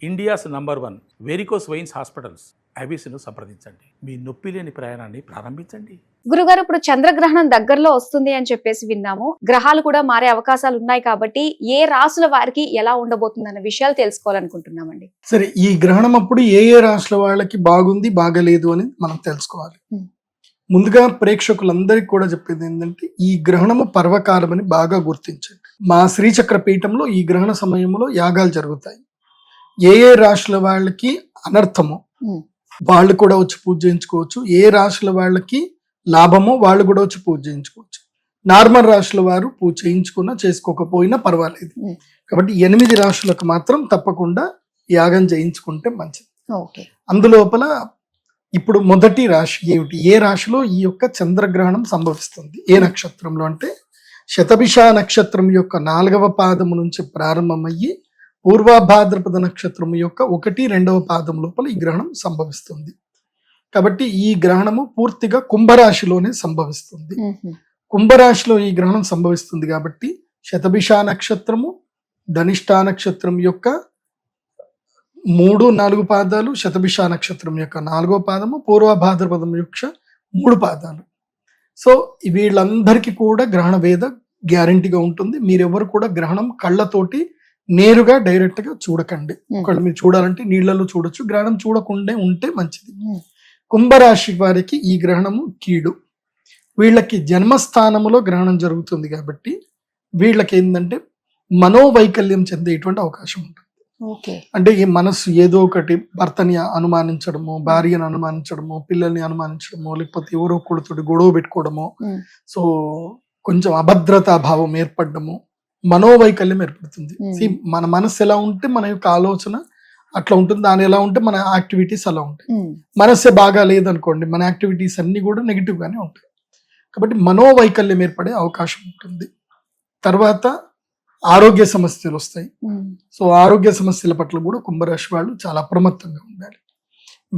India's #1 varicose veins hospitals ఐబీసీను సంప్రదించండి. మీ నొప్పి లేని ప్రయాణాన్ని ప్రారంభించండి. గురుగారు, ఇప్పుడు చంద్రగ్రహణం దగ్గరలో వస్తుంది అని చెప్పేసి విన్నాము. గ్రహాలు కూడా మారే అవకాశాలు ఉన్నాయి కాబట్టి ఏ రాసుల వారికి ఎలా ఉండబోతుంది అన్న విషయాలు తెలుసుకోవాలనుకుంటున్నామండి. సరే, ఈ గ్రహణం అప్పుడు ఏ ఏ రాశుల వాళ్ళకి బాగుంది బాగలేదు అని మనం తెలుసుకోవాలి. ముందుగా ప్రేక్షకులందరికీ కూడా చెప్పేది ఏంటంటే, ఈ గ్రహణము పర్వకాలం అని బాగా గుర్తించండి. మా శ్రీచక్ర పీఠంలో ఈ గ్రహణ సమయంలో యాగాలు జరుగుతాయి. ఏ ఏ రాశుల వాళ్ళకి అనర్థమో వాళ్ళు కూడా వచ్చి పూజ చేయించుకోవచ్చు. ఏ రాశుల వాళ్ళకి లాభమో వాళ్ళు కూడా వచ్చి పూజ చేయించుకోవచ్చు. నార్మల్ రాశుల వారు పూజ చేయించుకున్నా చేసుకోకపోయినా పర్వాలేదు. కాబట్టి 8 రాశులకు మాత్రం తప్పకుండా యాగం చేయించుకుంటే మంచిది. అందులోపల ఇప్పుడు మొదటి రాశి ఏమిటి, ఏ రాశిలో ఈ యొక్క చంద్రగ్రహణం సంభవిస్తుంది, ఏ నక్షత్రంలో అంటే శతభిష నక్షత్రం యొక్క 4వ పాదము నుంచి ప్రారంభమయ్యి పూర్వభాద్రపద నక్షత్రం యొక్క 1, 2వ పాదం లోపల ఈ గ్రహణం సంభవిస్తుంది. కాబట్టి ఈ గ్రహణము పూర్తిగా కుంభరాశిలోనే సంభవిస్తుంది. కుంభరాశిలో ఈ గ్రహణం సంభవిస్తుంది కాబట్టి శతభిష నక్షత్రము, ధనిష్ఠా నక్షత్రం యొక్క 3, 4 పాదాలు, శతభిష నక్షత్రం యొక్క 4వ పాదము, పూర్వభాద్రపదం యొక్క 3 పాదాలు. సో వీళ్ళందరికీ కూడా గ్రహణ వేద గ్యారంటీగా ఉంటుంది. మీరెవరు కూడా గ్రహణం కళ్ళతోటి నేరుగా డైరెక్ట్ గా చూడకండి. ఒకళ్ళు మీరు చూడాలంటే నీళ్లలో చూడొచ్చు, గ్రహణం చూడకుండా ఉంటే మంచిది. కుంభరాశి వారికి ఈ గ్రహణము కీడు. వీళ్ళకి జన్మస్థానములో గ్రహణం జరుగుతుంది కాబట్టి వీళ్ళకి ఏంటంటే మనోవైకల్యం చెందేటువంటి అవకాశం ఉంటుంది. అంటే ఈ మనస్సు ఏదో ఒకటి భర్తని అనుమానించడము, భార్యను అనుమానించడము, పిల్లల్ని అనుమానించడము, లేకపోతే ఎవరో ఒకళ్ళతోటి గొడవ పెట్టుకోవడము, సో కొంచెం అభద్రతా భావం ఏర్పడము, మనోవైకల్యం ఏర్పడుతుంది. మన మనస్సు ఎలా ఉంటే మన యొక్క ఆలోచన అట్లా ఉంటుంది, దాని ఎలా ఉంటే మన యాక్టివిటీస్ అలా ఉంటాయి. మనస్సే బాగా లేదనుకోండి, మన యాక్టివిటీస్ అన్ని కూడా నెగిటివ్ గానే ఉంటాయి. కాబట్టి మనోవైకల్యం ఏర్పడే అవకాశం ఉంటుంది. తర్వాత ఆరోగ్య సమస్యలు వస్తాయి. సో ఆరోగ్య సమస్యల పట్ల కూడా కుంభరాశి వాళ్ళు చాలా అప్రమత్తంగా ఉండాలి.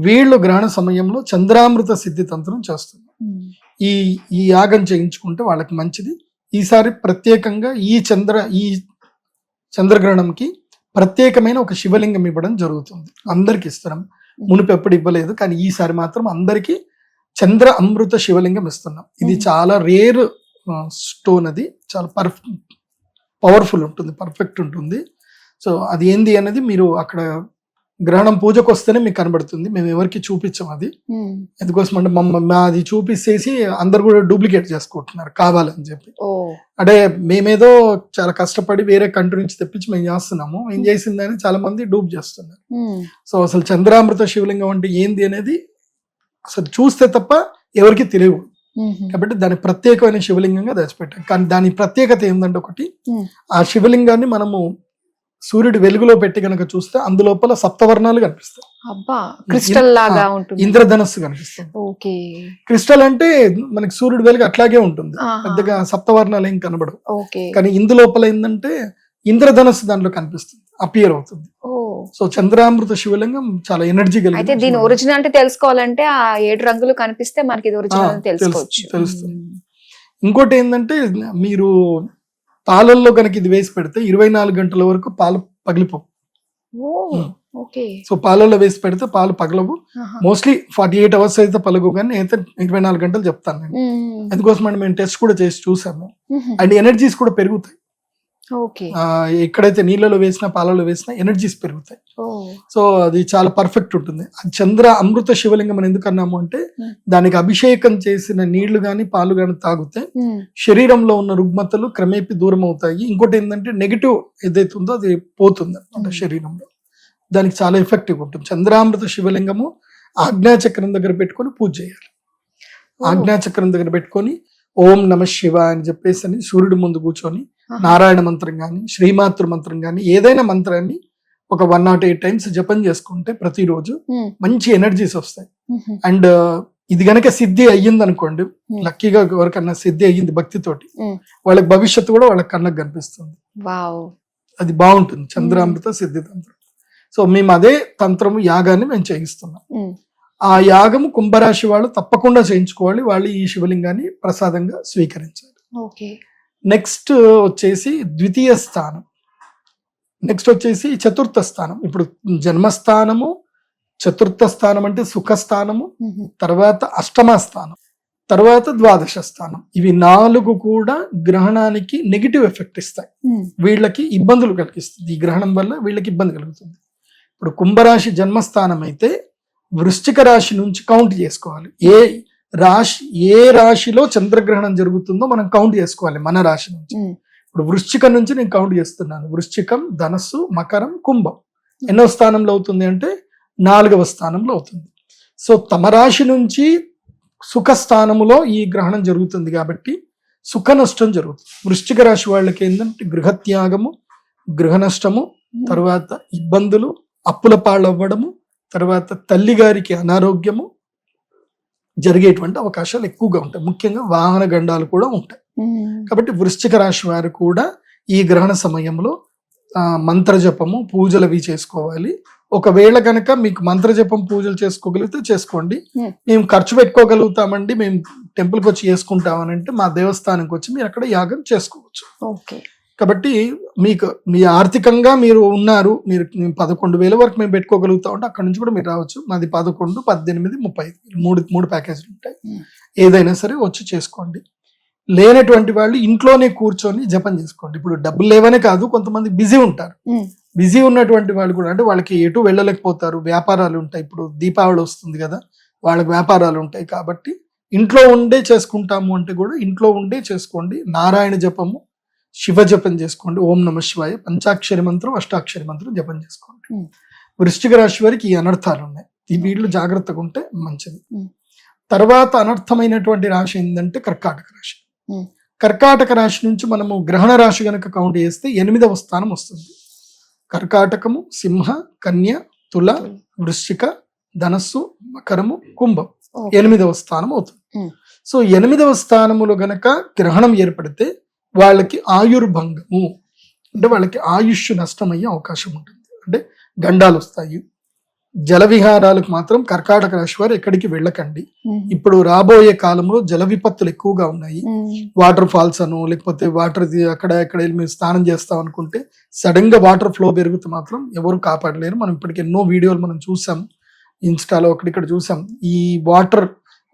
వీళ్ళు గ్రహణ సమయంలో చంద్రామృత సిద్ధి తంత్రం చేస్తున్నారు. ఈ యాగం చేయించుకుంటే వాళ్ళకి మంచిది. ఈసారి ప్రత్యేకంగా ఈ చంద్రగ్రహణంకి ప్రత్యేకమైన ఒక శివలింగం ఇవ్వడం జరుగుతుంది. అందరికి ఇస్తున్నాం, మునుపు ఎప్పుడు ఇవ్వలేదు, కానీ ఈసారి మాత్రం అందరికి చంద్ర అమృత శివలింగం ఇస్తున్నాం. ఇది చాలా రేర్ స్టోన్, అది చాలా పవర్ఫుల్ ఉంటుంది, పర్ఫెక్ట్ ఉంటుంది. సో అది ఏంది అనేది మీరు అక్కడ గ్రహణం పూజకు వస్తేనే మీకు కనబడుతుంది. మేము ఎవరికి చూపించాం అది, ఎందుకోసం అంటే అది చూపిస్తేసి అందరు కూడా డూప్లికేట్ చేసుకుంటున్నారు కావాలని చెప్పి. అంటే మేమేదో చాలా కష్టపడి వేరే కంట్రీ నుంచి తెప్పించి మేము చేస్తున్నాము, ఏం చేసిందని చాలా మంది డూప్ చేస్తున్నారు. సో అసలు చంద్రామృత శివలింగం అంటే ఏంది అనేది అసలు చూస్తే తప్ప ఎవరికి తెలియదు. కాబట్టి దాని ప్రత్యేకమైన శివలింగంగా దాచిపెట్టాం. కానీ దాని ప్రత్యేకత ఏంటంటే, ఒకటి ఆ శివలింగాన్ని మనము సూర్యుడి వెలుగులో పెట్టి కనుక చూస్తే అందులోపల సప్తవర్ణాలు కనిపిస్తాయి. క్రిస్టల్ లాగా ఉంటుంది, ఇంద్రధనస్సు కనిపిస్తుంది. క్రిస్టల్ అంటే మనకి సూర్యుడి వెలుగు అట్లాగే ఉంటుంది, పెద్దగా సప్తవర్ణాలు ఏం కనబడవు. కానీ ఇందులోపల ఏంటంటే ఇంద్రధనస్సు దాంట్లో కనిపిస్తుంది, అపియర్ అవుతుంది. సో చంద్రామృత శివలింగం చాలా ఎనర్జీ కలిగి. అయితే దీని ఒరిజినాలిటీ తెలుసుకోవాలంటే ఆ 7 రంగులు కనిపిస్తే మనకి ఇది ఒరిజినల్ తెలుస్తుంది. ఇంకోటి ఏంటంటే, మీరు పాలల్లో కనుక ఇది వేసి పెడితే 24 గంటల వరకు పాలు పగిలిపోవు. సో పాలల్లో వేసి పెడితే పాలు పగలవు. మోస్ట్లీ 48 అవర్స్ అయితే పలగవు, కానీ అయితే 24 గంటలు చెప్తాను నేను. అందుకోసం అంటే మేము టెస్ట్ కూడా చేసి చూసాము. అండ్ ఎనర్జీస్ కూడా పెరుగుతాయి. ఎక్కడైతే నీళ్ళలో వేసినా పాలలో వేసినా ఎనర్జీస్ పెరుగుతాయి. సో అది చాలా పర్ఫెక్ట్ ఉంటుంది. చంద్ర అమృత శివలింగం అని ఎందుకు అన్నాము అంటే, దానికి అభిషేకం చేసిన నీళ్లు గాని పాలు గాని తాగితే శరీరంలో ఉన్న రుగ్మతలు క్రమేపీ దూరం అవుతాయి. ఇంకోటి ఏంటంటే, నెగిటివ్ ఏదైతే ఉందో అది పోతుంది అన్నమాట శరీరంలో. దానికి చాలా ఎఫెక్టివ్ ఉంటుంది. చంద్రామృత శివలింగము ఆజ్ఞాచక్రం దగ్గర పెట్టుకొని పూజ చేయాలి. ఆజ్ఞాచక్రం దగ్గర పెట్టుకొని ఓం నమ శివ అని చెప్పేసి అని సూర్యుడి ముందు కూర్చొని నారాయణ మంత్రం గాని, శ్రీమాతృ మంత్రం గాని, ఏదైనా మంత్రాన్ని ఒక 108 టైమ్స్ జపం చేసుకుంటే ప్రతిరోజు మంచి ఎనర్జీస్ వస్తాయి. అండ్ ఇది గనక సిద్ధి అయ్యింది అనుకోండి, లక్కీగా ఎవరికన్నా సిద్ధి అయ్యింది భక్తితోటి, వాళ్ళకి భవిష్యత్తు కూడా వాళ్ళకి కళ్ళకు కనిపిస్తుంది. అది బాగుంటుంది చంద్రామృత సిద్ధి తంత్రం. సో మేము అదే తంత్రము యాగాన్ని మేము చేయిస్తున్నాం. ఆ యాగము కుంభరాశి వాళ్ళు తప్పకుండా చేయించుకోవాలి. వాళ్ళు ఈ శివలింగాన్ని ప్రసాదంగా స్వీకరించాలి. నెక్స్ట్ వచ్చేసి ద్వితీయ స్థానం. నెక్స్ట్ వచ్చేసి చతుర్థ స్థానం. ఇప్పుడు జన్మస్థానము, చతుర్థ స్థానం అంటే సుఖస్థానము, తర్వాత అష్టమ స్థానం, తర్వాత ద్వాదశ స్థానం. ఇవి 4 కూడా గ్రహణానికి నెగిటివ్ ఎఫెక్ట్ ఇస్తాయి, వీళ్ళకి ఇబ్బందులు కలిగిస్తుంది. ఈ గ్రహణం వల్ల వీళ్ళకి ఇబ్బంది కలుగుతుంది. ఇప్పుడు కుంభరాశి జన్మస్థానం అయితే వృశ్చిక రాశి నుంచి కౌంట్ చేసుకోవాలి. ఏ రాశిలో చంద్రగ్రహణం జరుగుతుందో మనం కౌంట్ చేసుకోవాలి మన రాశి నుంచి. ఇప్పుడు వృశ్చికం నుంచి నేను కౌంట్ చేస్తున్నాను. వృశ్చికం, ధనస్సు, మకరం, కుంభం ఎన్నో స్థానంలో అవుతుంది అంటే 4వ స్థానంలో అవుతుంది. సో తమ రాశి నుంచి సుఖ స్థానములో ఈ గ్రహణం జరుగుతుంది కాబట్టి సుఖ నష్టం జరుగుతుంది. వృశ్చిక రాశి వాళ్ళకి ఏంటంటే గృహత్యాగము, గృహ నష్టము, తర్వాత ఇబ్బందులు, అప్పుల పాలవ్వడము, తర్వాత తల్లి గారికి అనారోగ్యము జరిగేటువంటి అవకాశాలు ఎక్కువగా ఉంటాయి. ముఖ్యంగా వాహన గండాలు కూడా ఉంటాయి. కాబట్టి వృశ్చిక రాశి వారు కూడా ఈ గ్రహణ సమయంలో మంత్రజపము, పూజలు అవి చేసుకోవాలి. ఒకవేళ కనుక మీకు మంత్రజపం, పూజలు చేసుకోగలిగితే చేసుకోండి. మేము ఖర్చు పెట్టుకోగలుగుతామండి, మేము టెంపుల్కి వచ్చి చేసుకుంటామని అంటే మా దేవస్థానంకి వచ్చి మీరు అక్కడ యాగం చేసుకోవచ్చు. కాబట్టి మీకు మీ ఆర్థికంగా మీరు ఉన్నారు, మీరు 11,000 వరకు మేము పెట్టుకోగలుగుతా ఉంటే అక్కడ నుంచి కూడా మీరు రావచ్చు. మాది 11, 18, 35 మూడు ప్యాకేజీలు ఉంటాయి. ఏదైనా సరే వచ్చి చేసుకోండి. లేనటువంటి వాళ్ళు ఇంట్లోనే కూర్చొని జపం చేసుకోండి. ఇప్పుడు డబ్బులు లేవనే కాదు, కొంతమంది బిజీ ఉంటారు. బిజీ ఉన్నటువంటి వాళ్ళు కూడా, అంటే వాళ్ళకి ఎటు వెళ్ళలేకపోతారు, వ్యాపారాలు ఉంటాయి. ఇప్పుడు దీపావళి వస్తుంది కదా, వాళ్ళకి వ్యాపారాలు ఉంటాయి. కాబట్టి ఇంట్లో ఉండే చేసుకుంటాము అంటే కూడా ఇంట్లో ఉండే చేసుకోండి. నారాయణ జపము, శివ జపం చేసుకోండి. ఓం నమ శివాయ, పంచాక్షరి మంత్రం, అష్టాక్షరి మంత్రం జపం చేసుకోండి. వృశ్చిక రాశి వారికి ఈ అనర్థాలు ఉన్నాయి. ఈ వీళ్ళు జాగ్రత్తగా ఉంటే మంచిది. తర్వాత అనర్థమైనటువంటి రాశి ఏంటంటే కర్కాటక రాశి. కర్కాటక రాశి నుంచి మనము గ్రహణ రాశి గనక కౌంట్ చేస్తే 8వ స్థానం వస్తుంది. కర్కాటకము, సింహ, కన్య, తుల, వృశ్చిక, ధనస్సు, మకరము, కుంభం 8వ స్థానం అవుతుంది. సో 8వ స్థానములో గనక గ్రహణం ఏర్పడితే వాళ్ళకి ఆయుర్భంగము, అంటే వాళ్ళకి ఆయుష్ నష్టమయ్యే అవకాశం ఉంటుంది. అంటే గండాలు వస్తాయి. జల విహారాలకు మాత్రం కర్కాటక రాశి వారు ఎక్కడికి వెళ్ళకండి. ఇప్పుడు రాబోయే కాలంలో జల విపత్తులు ఎక్కువగా ఉన్నాయి. వాటర్ ఫాల్స్ అను, లేకపోతే వాటర్ అక్కడ ఎక్కడ మీరు స్నానం చేస్తాం అనుకుంటే సడన్ గా వాటర్ ఫ్లో పెరిగితే మాత్రం ఎవరు కాపాడలేరు. మనం ఇప్పటికి ఎన్నో వీడియోలు మనం చూసాం, ఇన్స్టాలో అక్కడిక్కడ చూసాం. ఈ వాటర్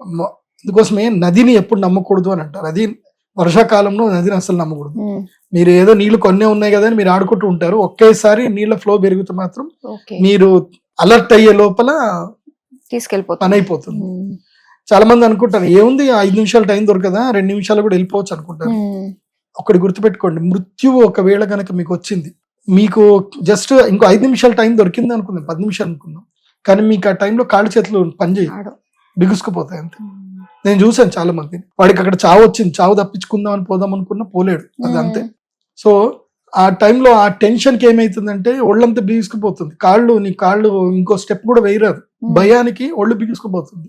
అందుకోసమే నదిని ఎప్పుడు నమ్మకూడదు అని అంటారు. అది వర్షాకాలంలో నదిని అసలు నమ్మకూడదు. మీరు ఏదో నీళ్లు కొన్నే ఉన్నాయి కదా అని మీరు ఆడుకుంటూ ఉంటారు. ఒకేసారి నీళ్ళ ఫ్లో పెరిగితే మాత్రం మీరు అలర్ట్ అయ్యే లోపల పని అయిపోతుంది. చాలా మంది అనుకుంటారు ఏముంది 5 నిమిషాలు టైం దొరకదా, 2 నిమిషాలు కూడా వెళ్ళిపోవచ్చు అనుకుంటారు. ఒకటి గుర్తుపెట్టుకోండి, మృత్యువు ఒకవేళ కనుక మీకు వచ్చింది, మీకు జస్ట్ ఇంకో 5 నిమిషాలు టైం దొరికింది అనుకుందాం, 10 నిమిషాలు అనుకుందాం, కానీ మీకు ఆ టైంలో కాళ్ళు చేతులు పనిచేయడు, బిగుసుకుపోతాయి అంతే. నేను చూసాను చాలా మంది, వాడికి అక్కడ చావు వచ్చింది, చావు తప్పించుకుందాం అని పోదాం అనుకున్నా పోలేడు, అది అంతే. సో ఆ టైంలో ఆ టెన్షన్ కి ఏమైతుందంటే ఒళ్ళంతా బిగుసుకుపోతుంది, నీ కాళ్ళు ఇంకో స్టెప్ కూడా వేయరాదు, భయానికి ఒళ్ళు బిగుసుకుపోతుంది.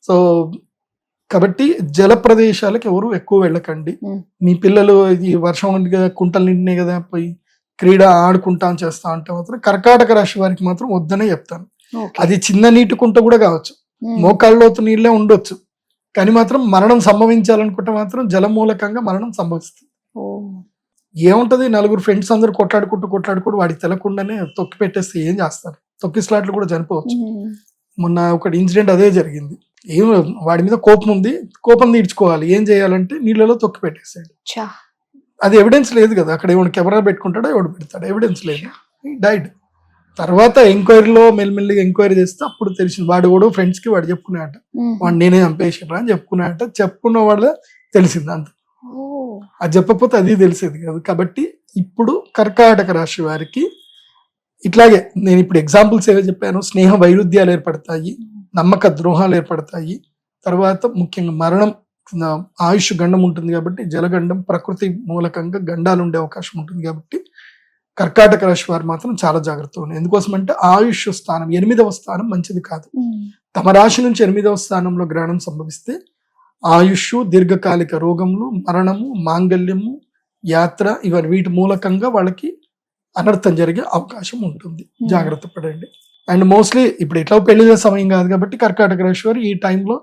సో కాబట్టి జల ప్రదేశాలకు ఎవరు ఎక్కువ వెళ్ళకండి. మీ పిల్లలు ఈ వర్షం ఉంది కదా, కుంటలు నిండినాయి కదా, పోయి క్రీడ ఆడుకుంటాం చేస్తా అంటే మాత్రం కర్కాటక రాశి వారికి మాత్రం వద్దనే చెప్తాను. అది చిన్న నీటి కుంట కూడా కావచ్చు, మోకాళ్ళలోతు నీళ్ళే ఉండొచ్చు, కానీ మాత్రం మరణం సంభవించాలనుకుంటే మాత్రం జలమూలకంగా మరణం సంభవిస్తుంది. ఏముంటది, 4 ఫ్రెండ్స్ అందరూ కొట్లాడుకుంటూ వాడికి తెలకుండానే తొక్కి పెట్టేస్తే ఏం చేస్తారు, తొక్కిస్లాట్లు కూడా చనిపోవచ్చు. మొన్న ఒకటి ఇన్సిడెంట్ అదే జరిగింది. ఏం వాడి మీద కోపం ఉంది, కోపం తీర్చుకోవాలి, ఏం చేయాలంటే నీళ్ళలో తొక్కి పెట్టేసాడు. అది ఎవిడెన్స్ లేదు కదా, అక్కడ ఎవడు కెమెరా పెట్టుకుంటాడో ఎవడు పెడతాడు, ఎవిడెన్స్ లేదు, డైడ్. తర్వాత ఎంక్వైరీలో మెల్లిమెల్లిగా ఎంక్వైరీ చేస్తే అప్పుడు తెలిసింది వాడు కూడా ఫ్రెండ్స్ కి వాడు చెప్పుకునేట, వాడు నేనే చంపేసాడు అని చెప్పుకునేట, చెప్పుకున్న వాళ్ళ తెలిసింది అంత. అది చెప్పకపోతే అది తెలిసేది కాదు. కాబట్టి ఇప్పుడు కర్కాటక రాశి వారికి ఇట్లాగే నేను ఇప్పుడు ఎగ్జాంపుల్స్ ఏవో చెప్పాను, స్నేహ వైరుధ్యాలు ఏర్పడతాయి, నమ్మక ద్రోహాలు ఏర్పడతాయి, తర్వాత ముఖ్యంగా మరణం, ఆయుష్ గండం ఉంటుంది కాబట్టి జలగండం, ప్రకృతి మూలకంగా గండాలు ఉండే అవకాశం ఉంటుంది. కాబట్టి కర్కాటక రాశి వారు మాత్రం చాలా జాగ్రత్తగా ఉన్నాయి. ఎందుకోసం అంటే ఆయుష్ స్థానం 8వ స్థానం మంచిది కాదు. తమ రాశి నుంచి 8వ స్థానంలో గ్రహణం సంభవిస్తే ఆయుష్, దీర్ఘకాలిక రోగములు, మరణము, మాంగళ్యము, యాత్ర, ఇవన్నీ వీటి మూలకంగా వాళ్ళకి అనర్థం జరిగే అవకాశం ఉంటుంది. జాగ్రత్త పడండి. అండ్ మోస్ట్లీ ఇప్పుడు ఎట్లా పెళ్లి సమయం కాదు కాబట్టి కర్కాటక రాశి వారు ఈ టైంలో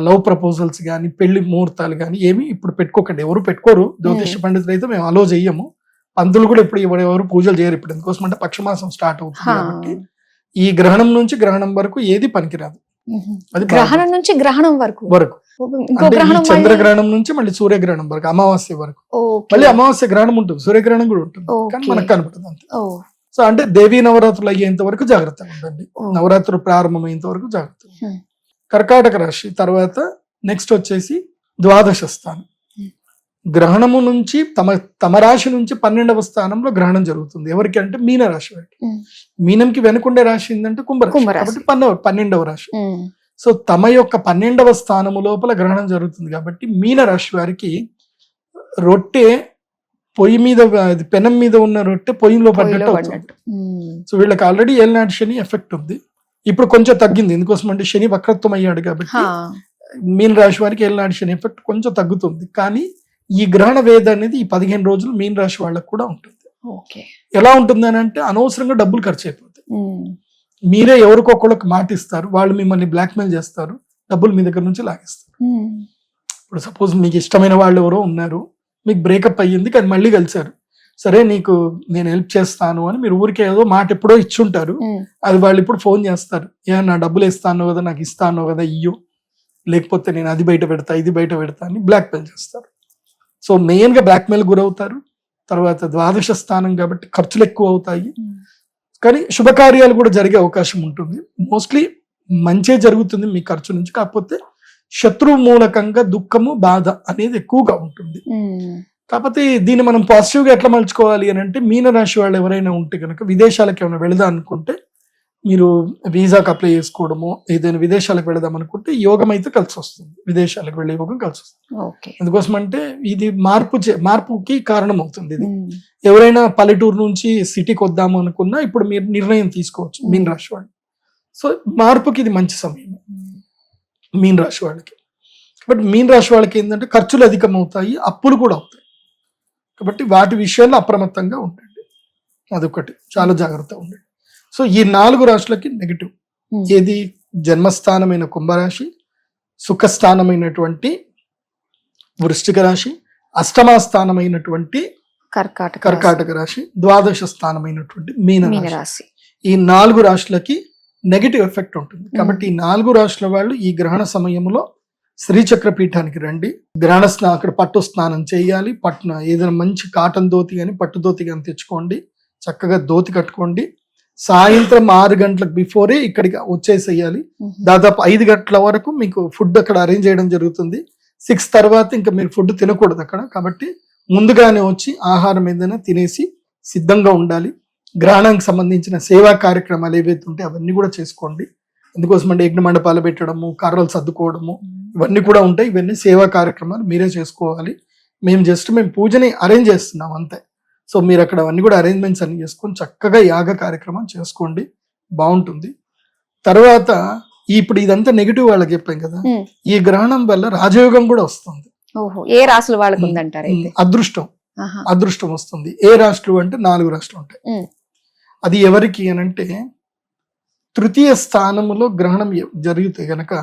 లవ్ ప్రపోజల్స్ కానీ పెళ్లి ముహూర్తాలు కానీ ఏమి ఇప్పుడు పెట్టుకోకండి, ఎవరు పెట్టుకోరు. జ్యోతిష పండితులు అయితే మేము అలో చెయ్యము, పంతులు కూడా ఇప్పుడు ఎవరు పూజలు చేయరు ఇప్పుడు, ఎందుకోసం అంటే పక్షమాసం స్టార్ట్ అవుతుంది కాబట్టి ఈ గ్రహణం నుంచి గ్రహణం వరకు ఏది పనికిరాదు. అది గ్రహణం నుంచి గ్రహణం వరకు వరకు ఇంకో అంటే ఈ గ్రహణం చంద్రగ్రహణం నుంచి మళ్ళీ సూర్యగ్రహణం వరకు, అమావాస్య వరకు. ఓకే. మళ్ళీ అమావాస్య గ్రహణం ఉంటుంది, సూర్యగ్రహణం కూడా ఉంటుంది, కానీ ఓకే. మనకు కనపడుతుంది అంతే. ఓ, సో అంటే దేవీ నవరాత్రులు అయ్యేంత వరకు జాగ్రత్తగా ఉండండి, ఓ. నవరాత్రులు ప్రారంభమయ్యేంత వరకు జాగ్రత్త. హ్మ్. కర్కాటక రాశి తర్వాత నెక్స్ట్ వచ్చేసి ద్వాదశ స్థానం. గ్రహణము నుంచి తమ రాశి నుంచి 12వ స్థానంలో గ్రహణం జరుగుతుంది. ఎవరికి అంటే మీన రాశి వారికి. ఉమ్. మీనంకి వెనుకుండే రాశి ఏంటంటే కుంభరాశి, కుంభరాశి. కాబట్టి 12వ రాశి. ఉమ్. సో తమ యొక్క 12వ స్థానము లోపల గ్రహణం జరుగుతుంది కాబట్టి మీన రాశి వారికి రొట్టె పొయ్యి మీద, పెనం మీద ఉన్న రొట్టె పొయ్యిలో పడ్డట్టు పొయ్యిలో అవుతుంది. పడ్డట్టు. ఉమ్. సో వీళ్ళకి ఆల్రెడీ ఏలినాటి శని ఎఫెక్ట్ ఉంది, ఇప్పుడు కొంచెం తగ్గింది. ఎందుకోసం అంటే శని వక్రత్వం అయ్యాడు కాబట్టి హా. మీన రాశి వారికి ఏలినాటి శని ఎఫెక్ట్ కొంచెం తగ్గుతుంది. కానీ ఈ గ్రహణ వేద అనేది ఈ 15 రోజులు మీన రాశి వాళ్ళకు కూడా ఉంటుంది. ఓకే. ఎలా ఉంటుంది అని అంటే అనవసరంగా డబ్బులు ఖర్చు అయిపోతాయి. ఉమ్. మీరే ఎవరికొకళ్ళకి మాట ఇస్తారు, వాళ్ళు మిమ్మల్ని బ్లాక్మెయిల్ చేస్తారు, డబ్బులు మీ దగ్గర నుంచి లాగేస్తారు. ఉమ్. ఇప్పుడు సపోజ్ మీకు ఇష్టమైన వాళ్ళు ఎవరో ఉన్నారు, మీకు బ్రేకప్ అయ్యింది కానీ మళ్ళీ కలిసారు, సరే నీకు నేను హెల్ప్ చేస్తాను అని మీరు ఊరికే ఏదో మాట ఎప్పుడో ఇచ్చుంటారు, ఉమ్. అది వాళ్ళు ఇప్పుడు ఫోన్ చేస్తారు, నా డబ్బులు ఇస్తాను కదా, నాకు ఇస్తాను కదా ఇయ్యు, లేకపోతే నేను అది బయట పెడతా ఇది బయట పెడతా అని బ్లాక్మెయిల్ చేస్తారు. సో మెయిన్ గా బ్లాక్మెయిల్ గురవుతారు. తర్వాత ద్వాదశ స్థానం కాబట్టి ఖర్చులు ఎక్కువ అవుతాయి, ఉమ్. కానీ శుభకార్యాలు కూడా జరిగే అవకాశం ఉంటుంది. మోస్ట్లీ మంచే జరుగుతుంది మీ ఖర్చు నుంచి, కాకపోతే శత్రువు మూలకంగా దుఃఖము బాధ అనేది ఎక్కువగా ఉంటుంది. ఉమ్. కాకపోతే దీన్ని మనం పాజిటివ్ గా ఎట్లా మలుచుకోవాలి అని అంటే, మీన రాశి వాళ్ళు ఎవరైనా ఉంటే కనుక విదేశాలకు ఏమైనా వెళదాం అనుకుంటే మీరు వీసాకి అప్లై చేసుకోవడము, ఏదైనా విదేశాలకు వెళదాం అనుకుంటే యోగం అయితే కలిసి వస్తుంది, విదేశాలకు వెళ్ళే యోగం కలిసి వస్తుంది. ఓకే. ఎందుకోసం అంటే ఇది మార్పుకి కారణం అవుతుంది. ఇది ఉమ్. ఎవరైనా పల్లెటూరు నుంచి సిటీకి వద్దాము అనుకున్నా ఇప్పుడు మీరు నిర్ణయం తీసుకోవచ్చు మీన రాశి వాళ్ళు. సో మార్పుకి ఇది మంచి సమయం మీన రాశి వాళ్ళకి. కాబట్టి మీన రాశి వాళ్ళకి ఏంటంటే ఖర్చులు అధికం అవుతాయి, అప్పులు కూడా అవుతాయి, కాబట్టి వాటి విషయాల్లో అప్రమత్తంగా ఉండండి. అదొకటి చాలా జాగ్రత్తగా ఉండండి. సో ఈ 4 రాశులకి నెగిటివ్ ఉమ్. ఏది, జన్మస్థానమైన కుంభరాశి, సుఖస్థానమైనటువంటి వృశ్చిక రాశి, అష్టమాస్థానమైనటువంటి కర్కాటక రాశి, ద్వాదశ స్థానమైనటువంటి మీన మీన రాశి. రాశి. ఈ 4 రాశులకి నెగిటివ్ ఎఫెక్ట్ ఉంటుంది. కాబట్టి ఈ 4 రాశుల వాళ్ళు ఈ గ్రహణ సమయంలో శ్రీచక్ర పీఠానికి రండి, అక్కడ పట్టు స్నానం చేయాలి, ఏదైనా మంచి కాటన్ ధోతి కానీ పట్టు ధోతి కానీ తెచ్చుకోండి, చక్కగా ధోతి కట్టుకోండి. సాయంత్రం 6 గంటలకు బిఫోరే ఇక్కడికి వచ్చేసేయాలి. ఉమ్. దాదాపు 5 గంటల వరకు మీకు ఫుడ్ అక్కడ అరేంజ్ చేయడం జరుగుతుంది. 6 తర్వాత ఇంకా మీరు ఫుడ్ తినకూడదు అక్కడ, కాబట్టి ముందుగానే వచ్చి ఆహారం ఏదైనా తినేసి సిద్ధంగా ఉండాలి. గ్రహణానికి సంబంధించిన సేవా కార్యక్రమాలు ఏవైతే ఉంటే అవన్నీ కూడా చేసుకోండి. ఎందుకోసం అంటే యజ్ఞ మండపాలు పెట్టడము, కర్రలు సర్దుకోవడము, ఇవన్నీ కూడా ఉంటాయి. ఇవన్నీ సేవా కార్యక్రమాలు మీరే చేసుకోవాలి. మేము పూజని అరేంజ్ చేస్తున్నాం అంతే. సో మీరు అక్కడ అవన్నీ కూడా అరేంజ్మెంట్స్ అన్ని చేసుకొని చక్కగా యాగ కార్యక్రమం చేసుకోండి, బాగుంటుంది. తర్వాత ఇప్పుడు ఇదంతా నెగిటివ్ వాళ్ళకి చెప్పాం కదా, ఉమ్. ఈ గ్రహణం వల్ల రాజయోగం కూడా వస్తుంది. ఓహో, ఏ రాసుల వాళ్ళకు ఉందంటారు అయితే? అదృష్టం వస్తుంది. ఏ రాష్ట్రం అంటే 4 రాష్ట్రాలు ఉంటాయి. ఉమ్. అది ఎవరికి అనంటే, తృతీయ స్థానములో గ్రహణం జరిగితే గనక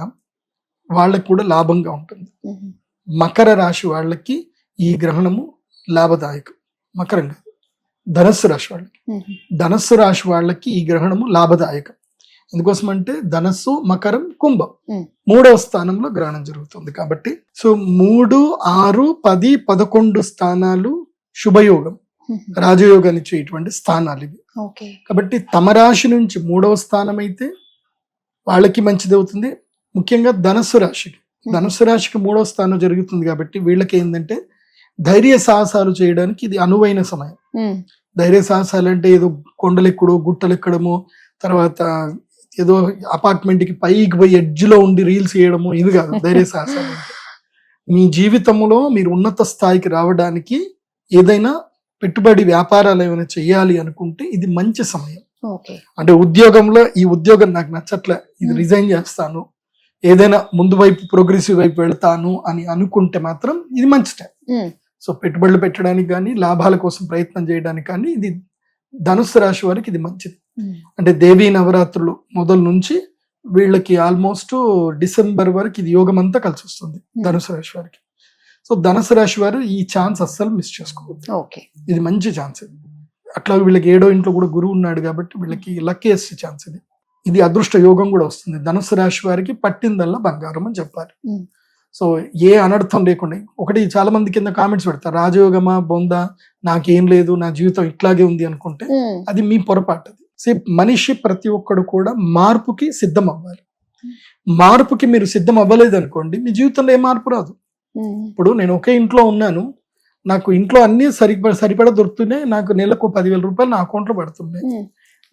వాళ్ళకి కూడా లాభంగా ఉంటుంది. ఉమ్. మకర రాశి వాళ్ళకి ఈ గ్రహణము లాభదాయకం. మకరం కాదు, ధనస్సు రాశి వాళ్ళకి. ఉమ్. ధనస్సు రాశి వాళ్ళకి ఈ గ్రహణము లాభదాయకం. ఎందుకోసం అంటే ధనస్సు, మకరం, కుంభం 3వ స్థానంలో గ్రహణం జరుగుతుంది కాబట్టి. సో 3, 6, 10, 11 స్థానాలు శుభయోగం, రాజయోగాన్ని ఇచ్చేటువంటి స్థానాలు ఇవి. ఓకే. కాబట్టి తమ రాశి నుంచి 3వ స్థానం అయితే వాళ్ళకి మంచిది అవుతుంది. ముఖ్యంగా ధనస్సు రాశికి 3వ స్థానం జరుగుతుంది కాబట్టి వీళ్ళకి ఏంటంటే ధైర్య సాహసాలు చేయడానికి ఇది అనువైన సమయం. ధైర్య సాహసాలు అంటే ఏదో కొండలెక్కడో గుట్టలెక్కడము, తర్వాత ఏదో అపార్ట్మెంట్ కి పైకి పోయి ఎడ్జ్ లో ఉండి రీల్స్ చేయడము, ఇది కాదు ధైర్య సాహసాలు. మీ జీవితంలో మీరు ఉన్నత స్థాయికి రావడానికి ఏదైనా పెట్టుబడి వ్యాపారాలు ఏమైనా చేయాలి అనుకుంటే ఇది మంచి సమయం. అంటే ఉద్యోగంలో ఈ ఉద్యోగం నాకు నచ్చట్లే, ఇది రిజైన్ చేస్తాను, ఏదైనా ముందు వైపు ప్రోగ్రెసివ్ వైపు వెళ్తాను అని అనుకుంటే మాత్రం ఇది మంచి టైం. సో పెట్టుబడులు పెట్టడానికి కానీ లాభాల కోసం ప్రయత్నం చేయడానికి కానీ ఇది ధనుస్సు రాశి వారికి ఇది మంచిది. అంటే దేవీ నవరాత్రులు మొదలు నుంచి వీళ్ళకి ఆల్మోస్ట్ డిసెంబర్ వరకు ఇది యోగం అంతా కలిసి వస్తుంది ధనుసు రాశి వారికి. సో ధనుసు రాశి వారు ఈ ఛాన్స్ అస్సలు మిస్ చేసుకోవద్దు. ఓకే. ఇది మంచి ఛాన్స్ ఇది. అట్లా వీళ్ళకి 7వ ఇంట్లో కూడా గురువు ఉన్నాడు కాబట్టి వీళ్ళకి లక్కీయెస్ట్ ఛాన్స్ ఇది. ఇది అదృష్ట యోగం కూడా వస్తుంది. ధనుసు రాశి వారికి పట్టిందల్లా బంగారం అని చెప్పాలి. సో ఏ అనర్థం లేకుండా. ఒకటి చాలా మంది కింద కామెంట్స్ పెడతారు, రాజయోగమా బొందా, నాకేం లేదు, నా జీవితం ఇట్లాగే ఉంది అనుకుంటే అది మీ పొరపాటు. మనిషి ప్రతి ఒక్కడు కూడా మార్పుకి సిద్ధం అవ్వాలి. మార్పుకి మీరు సిద్ధం అవ్వలేదు అనుకోండి, మీ జీవితంలో ఏ మార్పు రాదు. ఇప్పుడు నేను ఒకే ఇంట్లో ఉన్నాను, నాకు ఇంట్లో అన్ని సరిపడా దొరుకుతున్నాయి, నాకు నెలకు 10,000 రూపాయలు నా అకౌంట్లో పడుతున్నాయి.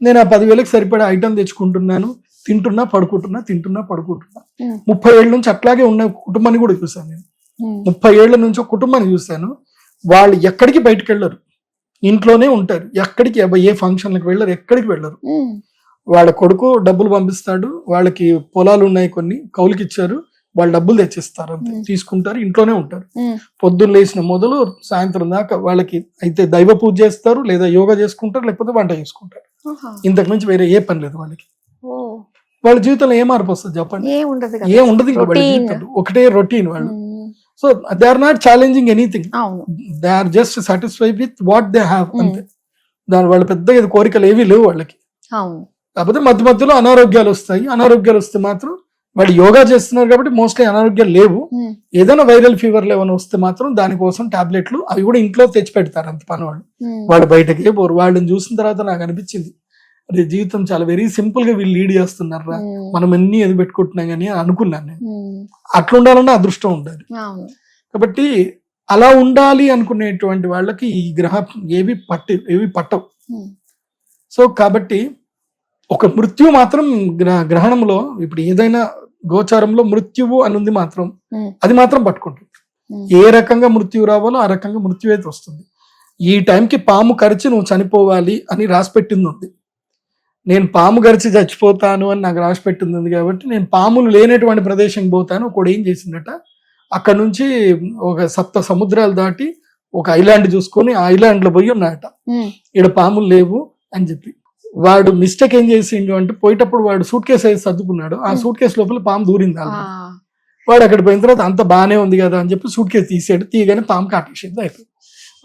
నేను ఆ 10,000కి సరిపడా ఐటమ్ తెచ్చుకుంటున్నాను, తింటున్నా పడుకుంటున్నా 30 ఏళ్ళ నుంచి అట్లాగే ఉన్న కుటుంబాన్ని కూడా చూశాను నేను. 30 ఏళ్ల నుంచి ఒక కుటుంబాన్ని చూశాను. వాళ్ళు ఎక్కడికి బయటకు వెళ్ళరు, ఇంట్లోనే ఉంటారు. ఎక్కడికి ఏ ఫంక్షన్లకు వెళ్ళరు, ఎక్కడికి వెళ్ళరు. వాళ్ళ కొడుకు డబ్బులు పంపిస్తాడు, వాళ్ళకి పొలాలు ఉన్నాయి, కొన్ని కౌలుకి ఇచ్చారు, వాళ్ళు డబ్బులు తెచ్చిస్తారు, అంతే తీసుకుంటారు, ఇంట్లోనే ఉంటారు. పొద్దున్న లేచిన మొదలు సాయంత్రం దాకా వాళ్ళకి అయితే దైవ పూజ చేస్తారు, లేదా యోగా చేసుకుంటారు, లేకపోతే వంట చేసుకుంటారు. ఇంతకు మించి వేరే ఏ పని లేదు వాళ్ళకి. వాళ్ళ జీవితంలో ఏ మార్పు వస్తుంది చెప్పండి? ఏ ఉండదు. ఇంకా వాళ్ళ జీవితంలో ఒకటే రొటీన్ వాళ్ళు. So they are not challenging anything, they are just satisfied with what they have, అంతే. దాని వాళ్ళ పెద్ద కోరికలు ఏవీ లేవు వాళ్ళకి. కాకపోతే మధ్యలో అనారోగ్యాలు వస్తాయి. అనారోగ్యాలు వస్తే మాత్రం వాళ్ళు యోగా చేస్తున్నారు కాబట్టి మోస్ట్లీ అనారోగ్యాలు లేవు. ఏదైనా వైరల్ ఫీవర్లు ఏమైనా వస్తే మాత్రం దానికోసం టాబ్లెట్లు అవి కూడా ఇంట్లో తెచ్చి పెడతారు, అంత పని వాళ్ళు బయటకే పోరు. వాళ్ళని చూసిన తర్వాత నాకు అనిపించింది, అదే జీవితం చాలా వెరీ సింపుల్ గా వీళ్ళు లీడ్ చేస్తున్నారా, మనం ఎన్ని ఎది పెట్టుకుంటున్నాం కానీ అనుకున్నాను నేను. అట్లా ఉండాలన్నా అదృష్టం ఉండాలి. కాబట్టి అలా ఉండాలి అనుకునేటువంటి వాళ్ళకి ఈ ఏవి పట్టవు. సో కాబట్టి ఒక మృత్యు మాత్రం గ్రహణంలో, ఇప్పుడు ఏదైనా గోచారంలో మృత్యువు అనుంది మాత్రం అది మాత్రం పట్టుకుంటుంది. ఏ రకంగా మృత్యువు రావాలో ఆ రకంగా మృత్యు అయితే వస్తుంది. ఈ టైంకి పాము కరిచి నువ్వు చనిపోవాలి అని రాసిపెట్టింది ఉంది. నేను పాము గరిచి చచ్చిపోతాను అని నాకు రాసి పెట్టింది ఉంది కాబట్టి నేను పాములు లేనటువంటి ప్రదేశంకి పోతాను. ఒకడు ఏం చేసిందట, అక్కడ నుంచి ఒక 7 సముద్రాలు దాటి ఒక ఐలాండ్ చూసుకొని ఆ ఐలాండ్ లో పోయి ఉన్నాయట, ఇక్కడ పాములు లేవు అని చెప్పి. వాడు మిస్టేక్ ఏం చేసిండు అంటే, పోయేటప్పుడు వాడు సూట్ కేసు అయితే సర్దుకున్నాడు, ఆ సూట్ కేసు లోపల పాము దూరింది. వాడు అక్కడ పోయిన తర్వాత అంత బాగానే ఉంది కదా అని చెప్పి సూట్ కేసు తీసాడు, తీయగానే పాము కాటేసింది అయిపోయింది.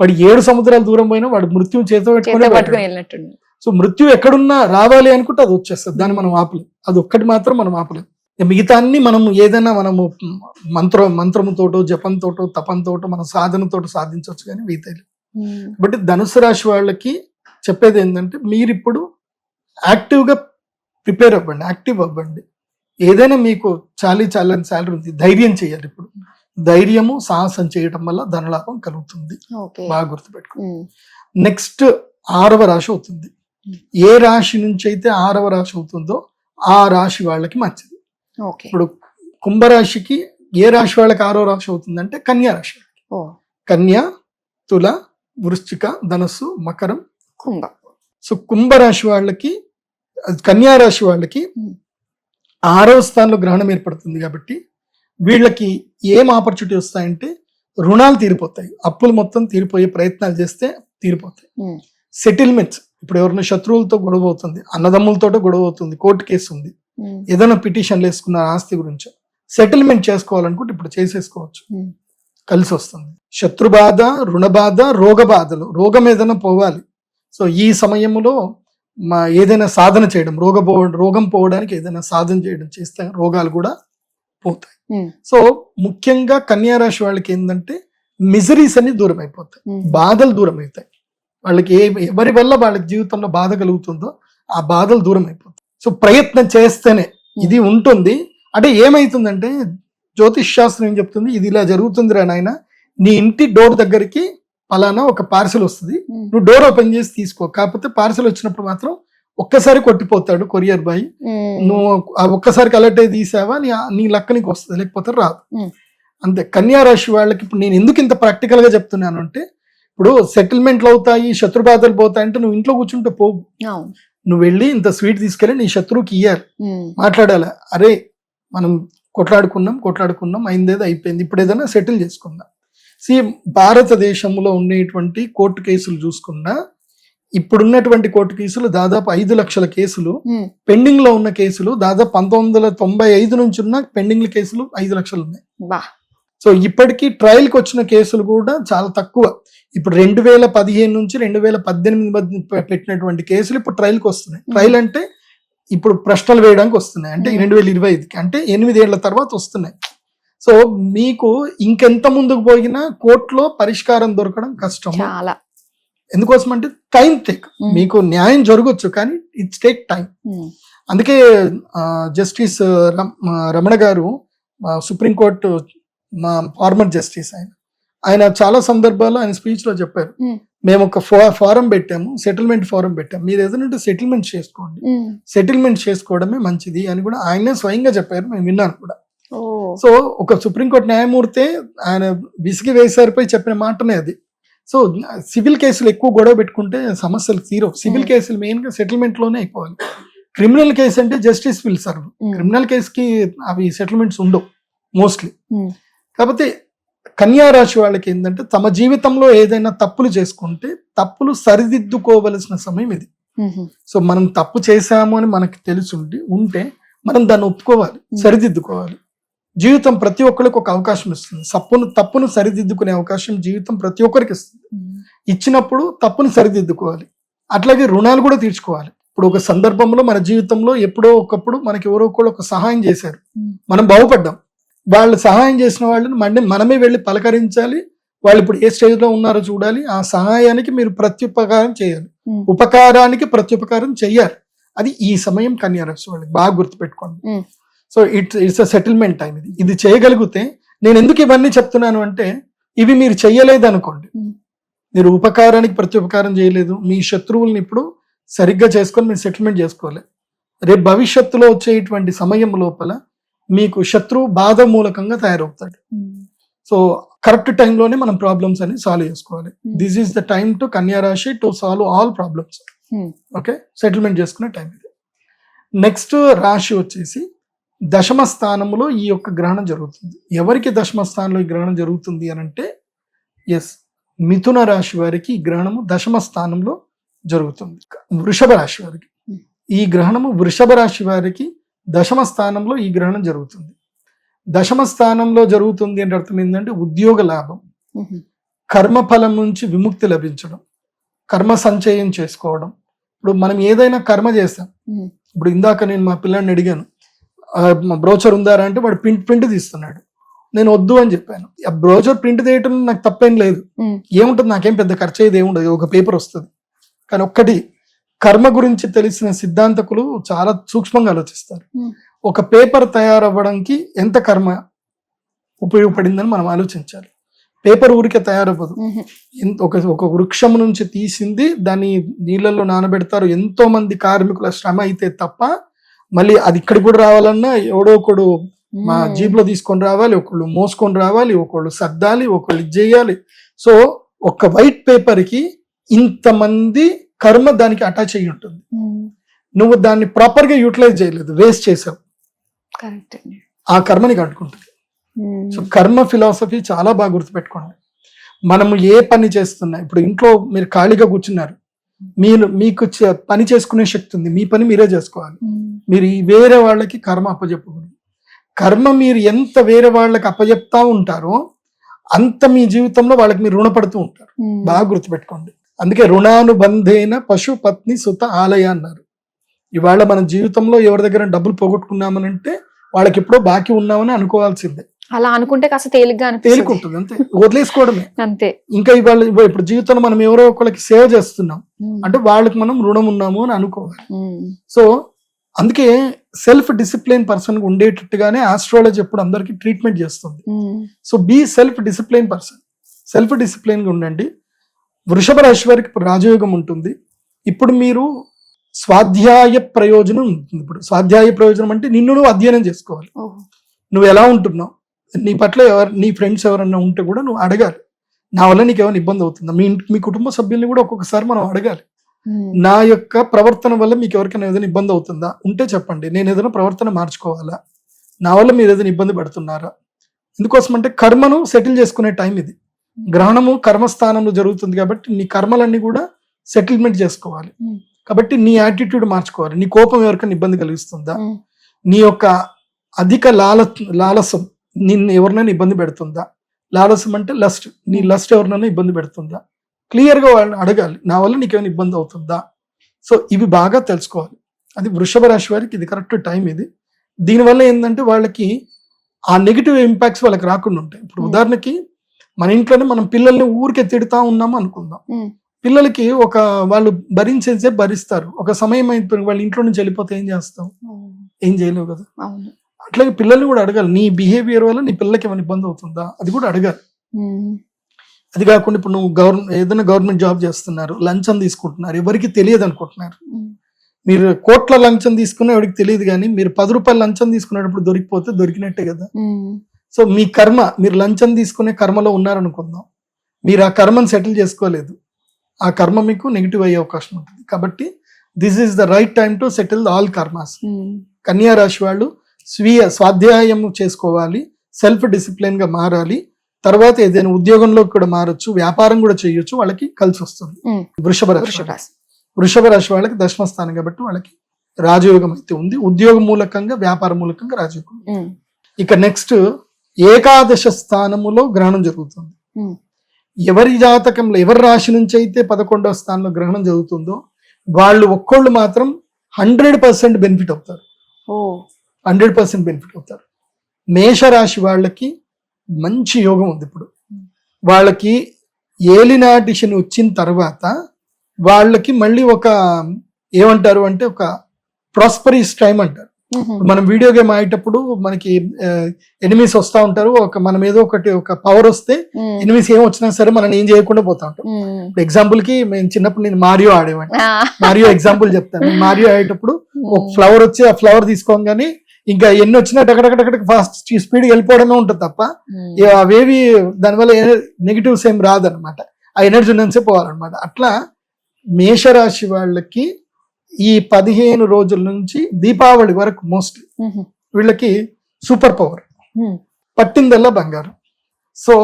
వాడు 7 సముద్రాలు దూరం పోయినా వాడు మృత్యువు చేతితో పెట్టుకుని. సో మృత్యు ఎక్కడున్నా రావాలి అనుకుంటే అది వచ్చేస్తుంది, దాన్ని మనం ఆపలేం. అది ఒక్కటి మాత్రం మనం ఆపలేం. మిగతా అన్ని మనం ఏదైనా మనము మంత్రముతోటో జపంతోటో తపంతోటో మన సాధనతోటో సాధించవచ్చు, కానీ మిగతా. కాబట్టి ధనుసు రాశి వాళ్ళకి చెప్పేది ఏంటంటే, మీరు ఇప్పుడు యాక్టివ్గా ప్రిపేర్ అవ్వండి, యాక్టివ్ అవ్వండి. ఏదైనా మీకు శాలరీ ఉంది, ధైర్యం చేయాలి. ఇప్పుడు ధైర్యము సాహసం చేయడం వల్ల ధనలాభం కలుగుతుంది, బాగా గుర్తుపెట్టుకోండి. నెక్స్ట్ 6వ రాశి అవుతుంది. ఏ రాశి నుంచి అయితే 6వ రాశి అవుతుందో ఆ రాశి వాళ్ళకి మంచిది. ఇప్పుడు కుంభరాశికి ఏ రాశి వాళ్ళకి 6వ రాశి అవుతుందంటే కన్యా రాశి. కన్యా, తుల, వృశ్చిక, ధనస్సు, మకరం, కుంభ. సో కుంభరాశి వాళ్ళకి, కన్యా రాశి వాళ్ళకి 6వ స్థానంలో గ్రహణం ఏర్పడుతుంది కాబట్టి వీళ్ళకి ఏం ఆపర్చునిటీ వస్తాయంటే, రుణాలు తీరిపోతాయి, అప్పులు మొత్తం తీరిపోయే ప్రయత్నాలు చేస్తే తీరిపోతాయి. సెటిల్మెంట్స్, ఇప్పుడు ఎవరైనా శత్రువులతో గొడవ అవుతుంది, అన్నదమ్ములతో గొడవ అవుతుంది, కోర్టు కేసు ఉంది, ఏదైనా పిటిషన్లు వేసుకున్న ఆస్తి గురించి సెటిల్మెంట్ చేసుకోవాలనుకుంటే ఇప్పుడు చేసేసుకోవచ్చు, కలిసి వస్తుంది. శత్రు బాధ, రుణ బాధ, రోగ బాధలు, రోగం ఏదైనా పోవాలి. సో ఈ సమయంలో ఏదైనా సాధన చేయడం, రోగం పోవడానికి ఏదైనా సాధన చేయడం చేస్తే రోగాలు కూడా పోతాయి. సో ముఖ్యంగా కన్యా రాశి వాళ్ళకి ఏంటంటే మిజరీస్ అన్ని దూరం అయిపోతాయి, బాధలు దూరం అవుతాయి. వాళ్ళకి ఎవరి వల్ల వాళ్ళకి జీవితంలో బాధ కలుగుతుందో ఆ బాధలు దూరం అయిపోతాయి. సో ప్రయత్నం చేస్తేనే ఇది ఉంటుంది. అంటే ఏమైతుందంటే, జ్యోతిష్ శాస్త్రం ఏం చెప్తుంది, ఇది ఇలా జరుగుతుంది రా నాయన, నీ ఇంటి డోర్ దగ్గరికి పలానా ఒక పార్సల్ వస్తుంది, నువ్వు డోర్ ఓపెన్ చేసి తీసుకో. కాకపోతే పార్సల్ వచ్చినప్పుడు మాత్రం ఒక్కసారి కొట్టిపోతాడు కొరియర్ బాయ్, నువ్వు ఒక్కసారికి అలర్ట్ అయి తీసావా నీ లక్క నీకు వస్తుంది, లేకపోతే రాదు. అంతే. కన్యా రాశి వాళ్ళకి ఇప్పుడు నేను ఎందుకు ఇంత ప్రాక్టికల్ గా చెప్తున్నాను అంటే, ఇప్పుడు సెటిల్మెంట్లు అవుతాయి, శత్రుబాధలు పోతాయి అంటే నువ్వు ఇంట్లో కూర్చుంటే పోవు, నువ్వు వెళ్ళి ఇంత స్వీట్ తీసుకెళ్ళి నీ శత్రువుకి ఇయ్యాలి, మాట్లాడాలి. అరే మనం కొట్లాడుకున్నాం అయిందేదో అయిపోయింది, ఇప్పుడు ఏదైనా సెటిల్ చేసుకుందాం. భారతదేశంలో ఉండేటువంటి కోర్టు కేసులు చూసుకున్నా, ఇప్పుడున్నటువంటి కోర్టు కేసులు దాదాపు 5 లక్షల కేసులు, పెండింగ్ లో ఉన్న కేసులు దాదాపు 1995 నుంచి ఉన్న పెండింగ్ కేసులు 5 లక్షలు ఉన్నాయి. సో ఇప్పటికీ ట్రయల్కి వచ్చిన కేసులు కూడా చాలా తక్కువ. ఇప్పుడు 2015 నుంచి 2018 మధ్య పెట్టినటువంటి కేసులు ఇప్పుడు ట్రయల్కి వస్తున్నాయి. ట్రయల్ అంటే ఇప్పుడు ప్రశ్నలు వేయడానికి వస్తున్నాయి, అంటే 2025కి, అంటే 8 ఏళ్ల తర్వాత వస్తున్నాయి. సో మీకు ఇంకెంత ముందుకు పోయినా కోర్టులో పరిష్కారం దొరకడం కష్టం. చాలా. ఎందుకోసం అంటే టైం టేక్. మీకు న్యాయం జరగచ్చు కానీ ఇట్స్ టేక్ టైం. అందుకే జస్టిస్ రమణ గారు సుప్రీంకోర్టు మా ఫార్మర్ జస్టిస్, ఆయన చాలా సందర్భాల్లో ఆయన స్పీచ్ లో చెప్పారు, మేము ఒక ఫారం పెట్టాము, సెటిల్మెంట్ ఫారం పెట్టాము, మీరు ఏదైనా సెటిల్మెంట్ చేసుకోండి, సెటిల్మెంట్ చేసుకోవడమే మంచిది అని కూడా ఆయనే స్వయంగా చెప్పారు, మేము విన్నాను కూడా. సో ఒక సుప్రీంకోర్టు న్యాయమూర్తి ఆయన విసిగి వేసారిపై చెప్పిన మాటనే అది. సో సివిల్ కేసులు ఎక్కువ గొడవ పెట్టుకుంటే సమస్యలు తీరవు. సివిల్ కేసులు మెయిన్ గా సెటిల్మెంట్ లోనే అయిపోవాలి. క్రిమినల్ కేసు అంటే జస్టిస్ విల్ సర్వ్. క్రిమినల్ కేసుకి అవి సెటిల్మెంట్స్ ఉండవు మోస్ట్లీ. కాకపోతే కన్యా రాశి వాళ్ళకి ఏంటంటే తమ జీవితంలో ఏదైనా తప్పులు చేసుకుంటే తప్పులు సరిదిద్దుకోవలసిన సమయం ఇది. సో మనం తప్పు చేశాము అని మనకి తెలిసి ఉంటే మనం దాన్ని ఒప్పుకోవాలి, సరిదిద్దుకోవాలి. జీవితం ప్రతి ఒక్కరికి ఒక అవకాశం ఇస్తుంది. తప్పును సరిదిద్దుకునే అవకాశం జీవితం ప్రతి ఒక్కరికి ఇస్తుంది. ఇచ్చినప్పుడు తప్పును సరిదిద్దుకోవాలి. అట్లాగే రుణాలు కూడా తీర్చుకోవాలి. ఇప్పుడు ఒక సందర్భంలో మన జీవితంలో ఎప్పుడో ఒకప్పుడు మనకి ఎవరో ఒకళ్ళు ఒక సహాయం చేశారు, మనం బాగుపడ్డాం. వాళ్ళు సహాయం చేసిన వాళ్ళని మనమే వెళ్ళి పలకరించాలి. వాళ్ళు ఇప్పుడు ఏ స్టేజ్ లో ఉన్నారో చూడాలి. ఆ సహాయానికి మీరు ప్రత్యుపకారం చేయాలి, ఉపకారానికి ప్రత్యుపకారం చెయ్యాలి. అది ఈ సమయం కన్యా రాశి వాళ్ళకి బాగా గుర్తుపెట్టుకోండి. So it's a settlement time. ఇది చేయగలిగితే, నేను ఎందుకు ఇవన్నీ చెప్తున్నాను అంటే, ఇవి మీరు చెయ్యలేదు అనుకోండి, మీరు ఉపకారానికి ప్రత్యుపకారం చేయలేదు, మీ శత్రువుల్ని ఇప్పుడు సరిగ్గా చేసుకొని మీరు సెటిల్మెంట్ చేసుకోవాలి. రేపు భవిష్యత్తులో వచ్చేటువంటి సమయం లోపల మీకు శత్రువు బాధ మూలకంగా తయారవుతాడు. సో కరెక్ట్ టైంలోనే మనం ప్రాబ్లమ్స్ అని సాల్వ్ చేసుకోవాలి. This is the time to కన్యా రాశి to solve all problems. Okay, settlement చేసుకునే టైం ఇది. నెక్స్ట్ రాశి వచ్చేసి దశమ స్థానంలో ఈ యొక్క గ్రహణం జరుగుతుంది. ఎవరికి దశమ స్థానంలో ఈ గ్రహణం జరుగుతుంది అని అంటే, ఎస్, మిథున రాశి వారికి ఈ గ్రహణము దశమ స్థానంలో జరుగుతుంది. వృషభ రాశి వారికి ఈ గ్రహణము, వృషభ రాశి వారికి దశమ స్థానంలో ఈ గ్రహణం జరుగుతుంది. దశమ స్థానంలో జరుగుతుంది అంటే అర్థం ఏంటంటే ఉద్యోగ లాభం, కర్మఫలం నుంచి విముక్తి లభించడం, కర్మ సంచయం చేసుకోవడం. ఇప్పుడు మనం ఏదైనా కర్మ చేస్తాం. ఇప్పుడు ఇందాక నేను మా పిల్లాడిని అడిగాను, బ్రోచర్ ఉందారా అంటే వాడు ప్రింట్ తీస్తున్నాడు. నేను వద్దు అని చెప్పాను. ఆ బ్రోచర్ ప్రింట్ తీయటం నాకు తప్పేం లేదు, ఏముంటుంది, నాకేం పెద్ద ఖర్చు అయ్యేది ఏముండదు, ఒక పేపర్ వస్తుంది. కానీ ఒక్కటి, కర్మ గురించి తెలిసిన సిద్ధాంతకులు చాలా సూక్ష్మంగా ఆలోచిస్తారు. ఒక పేపర్ తయారవ్వడానికి ఎంత కర్మ ఉపయోగపడిందని మనం ఆలోచించాలి. పేపర్ ఊరికే తయారవ్వదు. ఒక వృక్షం నుంచి తీసింది దాన్ని నీళ్ళల్లో నానబెడతారు. ఎంతో మంది కార్మికుల శ్రమ అయితే తప్ప మళ్ళీ అది ఇక్కడికి కూడా రావాలన్నా ఎవడో ఒకడు మా జీప్లో తీసుకొని రావాలి, ఒకళ్ళు మోసుకొని రావాలి, ఒకళ్ళు సర్దాలి, ఒకళ్ళు ఇది చేయాలి. సో ఒక వైట్ పేపర్ కి ఇంతమంది కర్మ దానికి అటాచ్ అయ్యి ఉంటుంది. నువ్వు దాన్ని ప్రాపర్ గా యూటిలైజ్ చేయలేదు, వేస్ట్ చేసావు, ఆ కర్మని కట్టుకుంటుంది. సో కర్మ ఫిలాసఫీ చాలా బాగా గుర్తుపెట్టుకోండి. మనము ఏ పని చేస్తున్నా, ఇప్పుడు ఇంట్లో మీరు ఖాళీగా కూర్చున్నారు, మీకు పని చేసుకునే శక్తి ఉంది, మీ పని మీరే చేసుకోవాలి. మీరు వేరే వాళ్ళకి కర్మ అప్పచెప్పకూడదు. కర్మ మీరు ఎంత వేరే వాళ్ళకి అప్పచెప్తా ఉంటారో అంత మీ జీవితంలో వాళ్ళకి మీరు రుణపడుతూ ఉంటారు. బాగా గుర్తుపెట్టుకోండి. అందుకే రుణానుబంధేన పశు పత్ని సుత ఆలయ అన్నారు. ఇవాళ మన జీవితంలో ఎవరి దగ్గర డబ్బులు పోగొట్టుకున్నామనంటే వాళ్ళకి ఎప్పుడో బాకీ ఉన్నామని అనుకోవాల్సిందే. అలా అనుకుంటే కాస్త తేలికుంటుంది, అంతే, వదిలేసుకోవడమే అంతే. ఇంకా ఇవాళ ఇప్పుడు జీవితంలో మనం ఎవరో ఒకరికి సేవ చేస్తున్నాం అంటే వాళ్ళకి మనం రుణం ఉన్నాము అని అనుకోవాలి. సో అందుకే సెల్ఫ్ డిసిప్లిన్ పర్సన్ ఉండేటట్టుగానే ఆస్ట్రాలజీ ఎప్పుడు అందరికి ట్రీట్మెంట్ చేస్తుంది. So be self discipline person, self discipline గా ఉండండి. వృషభ రాశి వారికి రాజయోగం ఉంటుంది. ఇప్పుడు మీరు స్వాధ్యాయ ప్రయోజనం ఉంటుంది. ఇప్పుడు స్వాధ్యాయ ప్రయోజనం అంటే నిన్ను నువ్వు అధ్యయనం చేసుకోవాలి. నువ్వు ఎలా ఉంటున్నావు, నీ పట్ల నీ ఫ్రెండ్స్ ఎవరన్నా ఉంటే కూడా నువ్వు అడగాలి, నా వల్ల నీకు ఏమైనా ఇబ్బంది అవుతుందా. మీ కుటుంబ సభ్యుల్ని కూడా ఒక్కొక్కసారి మనం అడగాలి, నా యొక్క ప్రవర్తన వల్ల మీకు ఎవరికైనా ఏదైనా ఇబ్బంది అవుతుందా, ఉంటే చెప్పండి, నేను ఏదైనా ప్రవర్తన మార్చుకోవాలా, నా వల్ల మీరు ఏదైనా ఇబ్బంది పడుతున్నారా. ఎందుకోసం అంటే కర్మను సెటిల్ చేసుకునే టైం ఇది. గ్రహణము కర్మస్థానంలో జరుగుతుంది కాబట్టి నీ కర్మలన్నీ కూడా సెటిల్మెంట్ చేసుకోవాలి. కాబట్టి నీ యాటిట్యూడ్ మార్చుకోవాలి. నీ కోపం ఎవరికైనా ఇబ్బంది కలిగిస్తుందా, నీ యొక్క అధిక లాలసం నిన్ను ఎవరినైనా ఇబ్బంది పెడుతుందా, లాలసం అంటే లస్ట్, నీ లస్ట్ ఎవరినైనా ఇబ్బంది పెడుతుందా, క్లియర్గా వాళ్ళని అడగాలి, నా వల్ల నీకేమైనా ఇబ్బంది అవుతుందా. సో ఇవి బాగా తెలుసుకోవాలి. అది వృషభ రాశి వారికి ఇది కరెక్ట్ టైం ఇది. దీనివల్ల ఏంటంటే వాళ్ళకి ఆ నెగిటివ్ ఇంపాక్ట్స్ వాళ్ళకి రాకుండా ఉంటాయి. ఇప్పుడు ఉదాహరణకి మన ఇంట్లోనే మనం పిల్లల్ని ఊరికే తిడుతా ఉన్నాము అనుకుందాం, పిల్లలకి వాళ్ళు భరించేసే భరిస్తారు, ఒక సమయం అయిపోయింది వాళ్ళ ఇంట్లో నుంచి వెళ్ళిపోతే ఏం చేస్తావు, ఏం చేయలేవు కదా. అట్లాగే పిల్లల్ని కూడా అడగాలి, నీ బిహేవియర్ వల్ల నీ పిల్లలకి ఏమైనా ఇబ్బంది అవుతుందా, అది కూడా అడగాలి. అది కాకుండా ఇప్పుడు నువ్వు ఏదైనా గవర్నమెంట్ జాబ్ చేస్తున్నారు, లంచం తీసుకుంటున్నారు, ఎవరికి తెలియదు అనుకుంటున్నారు. మీరు కోట్ల లంచం తీసుకున్నా ఎవరికి తెలియదు, కానీ మీరు 10 రూపాయలు లంచం తీసుకునేటప్పుడు దొరికిపోతే దొరికినట్టే కదా. సో మీ కర్మ, మీరు లంచం తీసుకునే కర్మలో ఉన్నారనుకుందాం, మీరు ఆ కర్మను సెటిల్ చేసుకోలేదు, ఆ కర్మ మీకు నెగిటివ్ అయ్యే అవకాశం ఉంటుంది. కాబట్టి this is the right time to settle all karmas. కన్యా రాశి వాళ్ళు స్వీయ స్వాధ్యాయం చేసుకోవాలి, సెల్ఫ్ డిసిప్లిన్ గా మారాలి, తర్వాత ఏదైనా ఉద్యోగంలో కూడా మారచ్చు, వ్యాపారం కూడా చేయొచ్చు, వాళ్ళకి కలిసి వస్తుంది. వృషభ రాశి వాళ్ళకి దశమ స్థానం కాబట్టి వాళ్ళకి రాజయోగం అయితే ఉంది, ఉద్యోగ మూలకంగా వ్యాపార మూలకంగా రాజయోగం. ఇక నెక్స్ట్ ఏకాదశ స్థానములో గ్రహణం జరుగుతుంది. ఎవరి జాతకంలో ఎవరి రాశి నుంచి అయితే 11వ స్థానంలో గ్రహణం జరుగుతుందో వాళ్ళు ఒక్కళ్ళు మాత్రం 100% బెనిఫిట్ అవుతారు, 100% బెనిఫిట్ అవుతారు. మేషరాశి వాళ్ళకి మంచి యోగం ఉంది. ఇప్పుడు వాళ్ళకి ఏలినాటి శని వచ్చిన తర్వాత వాళ్ళకి మళ్ళీ ఏమంటారు అంటే ఒక ప్రాస్పరీస్ టైం అంటారు. మనం వీడియో గేమ్ ఆడేటప్పుడు మనకి ఎనిమీస్ వస్తా ఉంటారు, మనం ఏదో ఒక పవర్ వస్తే ఎనిమీస్ ఏం వచ్చినా సరే మనం ఏం చేయకుండా పోతా ఉంటాం. ఎగ్జాంపుల్ కి నేను మారియో ఆడేవాడిని, మారియో ఎగ్జాంపుల్ చెప్తాను. మారియో ఆడేటప్పుడు ఒక ఫ్లవర్ వచ్చి ఆ ఫ్లవర్ తీసుకోగానే ఇంకా ఎన్ని వచ్చినా టకటక ఫాస్ట్ స్పీడ్ వెళ్ళిపోవడమే ఉంటుంది తప్ప అవేవి దానివల్ల నెగిటివ్స్ ఏం రాదనమాట, ఆ ఎనర్జీ ఉన్నంతసే పోవాలన్నమాట. అట్లా మేషరాశి వాళ్ళకి ఈ 15 రోజుల నుంచి దీపావళి వరకు మోస్ట్లీ వీళ్ళకి సూపర్ పవర్, పట్టిందల్లా బంగారం. సో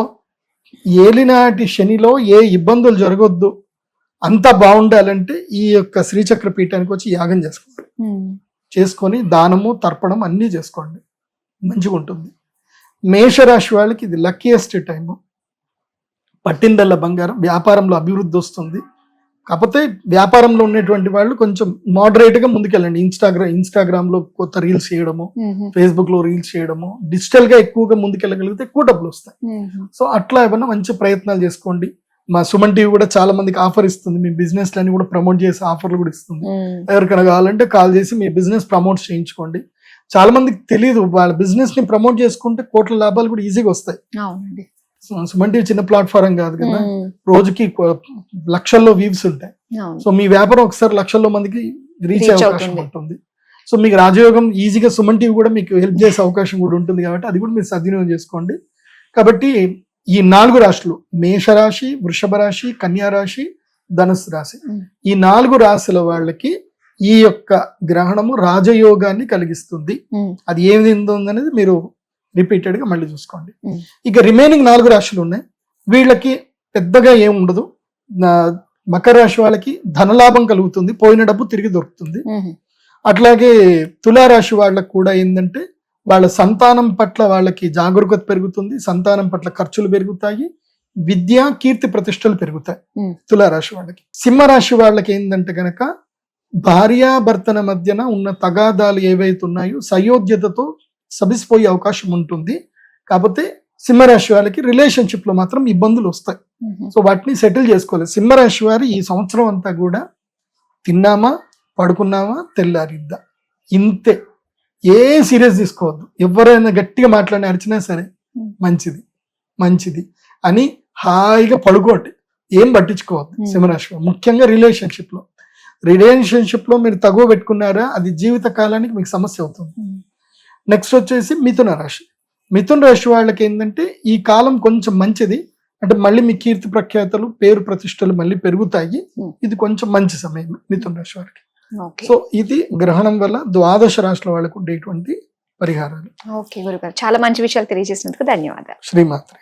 ఏలినాటి శనిలో ఏ ఇబ్బందులు జరగొద్దు, అంతా బాగుండాలంటే ఈ యొక్క శ్రీచక్ర పీఠానికి వచ్చి యాగం చేసుకొని దానము తర్పణం అన్నీ చేసుకోండి, మంచిగా ఉంటుంది. మేషరాశి వాళ్ళకి ఇది లక్కీయెస్ట్ టైము, పట్టిందల్లా బంగారం, వ్యాపారంలో అభివృద్ధి వస్తుంది. కాకపోతే వ్యాపారంలో ఉన్నటువంటి వాళ్ళు కొంచెం మోడరేట్ గా ముందుకెళ్ళండి. ఇన్స్టాగ్రామ్ లో కొత్త రీల్స్ చేయడము, ఫేస్బుక్ లో రీల్స్ చేయడము, డిజిటల్ గా ఎక్కువగా ముందుకెళ్ళగలిగితే ఎక్కువ డబ్బులు వస్తాయి. సో అట్లా ఏమన్నా మంచి ప్రయత్నాలు చేసుకోండి. మా సుమన్ టీవీ కూడా చాలా మందికి ఆఫర్ ఇస్తుంది, మీ బిజినెస్ లని కూడా ప్రమోట్ చేసే ఆఫర్లు కూడా ఇస్తుంది. ఎవరికైనా కావాలంటే కాల్ చేసి మీ బిజినెస్ ప్రమోట్ చేయించుకోండి. చాలా మందికి తెలియదు, వాళ్ళ బిజినెస్ ని ప్రమోట్ చేసుకుంటే కోట్ల లాభాలు కూడా ఈజీగా వస్తాయి. సుమన్ టీవీ చిన్న ప్లాట్ఫారం కాదు కదా, రోజుకి లక్షల్లో వ్యూస్ ఉంటాయి. సో మీ వ్యాపారం ఒకసారి లక్షల్లో మందికి రీచ్ అయ్యే అవకాశం ఉంటుంది. సో మీకు రాజయోగం ఈజీగా సుమన్ టీవీ కూడా మీకు హెల్ప్ చేసే అవకాశం కూడా ఉంటుంది, కాబట్టి అది కూడా మీరు సద్వినియోగం చేసుకోండి. కాబట్టి ఈ 4 రాశులు, మేషరాశి, వృషభ రాశి, కన్యా రాశి, ధనుసు రాశి, ఈ 4 రాశుల వాళ్ళకి ఈ యొక్క గ్రహణము రాజయోగాన్ని కలిగిస్తుంది. అది ఏమి ఉందనేది మీరు రిపీటెడ్ గా మళ్ళీ చూసుకోండి. ఇక రిమైనింగ్ 4 రాశులు ఉన్నాయి, వీళ్ళకి పెద్దగా ఏం ఉండదు. మకర రాశి వాళ్ళకి ధనలాభం కలుగుతుంది, పోయిన డబ్బు తిరిగి దొరుకుతుంది. అట్లాగే తులారాశి వాళ్ళకి కూడా ఏంటంటే వాళ్ళ సంతానం పట్ల వాళ్ళకి జాగరూకత పెరుగుతుంది, సంతానం పట్ల ఖర్చులు పెరుగుతాయి, విద్య కీర్తి ప్రతిష్టలు పెరుగుతాయి తులారాశి వాళ్ళకి. సింహరాశి వాళ్ళకి ఏంటంటే గనక భార్యాభర్తల మధ్యన ఉన్న తగాదాలు ఏవైతే ఉన్నాయో సయోధ్యతతో సబిసిపోయే అవకాశం ఉంటుంది. కాకపోతే సింహరాశి వాళ్ళకి రిలేషన్షిప్ లో మాత్రం ఇబ్బందులు వస్తాయి. సో వాటిని సెటిల్ చేసుకోవాలి. సింహరాశి వారు ఈ సంవత్సరం అంతా కూడా తిన్నామా పడుకున్నామా తెల్లారిద్దా ఇంతే, ఏ సీరియస్ తీసుకోవద్దు. ఎవరైనా గట్టిగా మాట్లాడి అరిచినా సరే మంచిది అని హాయిగా పడుకోండి, ఏం పట్టించుకోవద్దు. సింహరాశి ముఖ్యంగా రిలేషన్షిప్ లో మీరు తగువ పెట్టుకున్నారా అది జీవిత కాలానికి మీకు సమస్య అవుతుంది. నెక్స్ట్ వచ్చేసి మిథున రాశి వాళ్ళకి ఏంటంటే ఈ కాలం కొంచెం మంచిది, అంటే మళ్ళీ మీ కీర్తి ప్రఖ్యాతలు పేరు ప్రతిష్టలు మళ్ళీ పెరుగుతాయి. ఇది కొంచెం మంచి సమయం మిథున రాశి వారికి. సో ఇది గ్రహణం వల్ల 12 రాశుల వాళ్ళకు ఉండేటువంటి పరిహారాలు. ఓకే గురుగారు, చాలా మంచి విషయాలు తెలియజేసినందుకు ధన్యవాదాలు. శ్రీమాత్రే.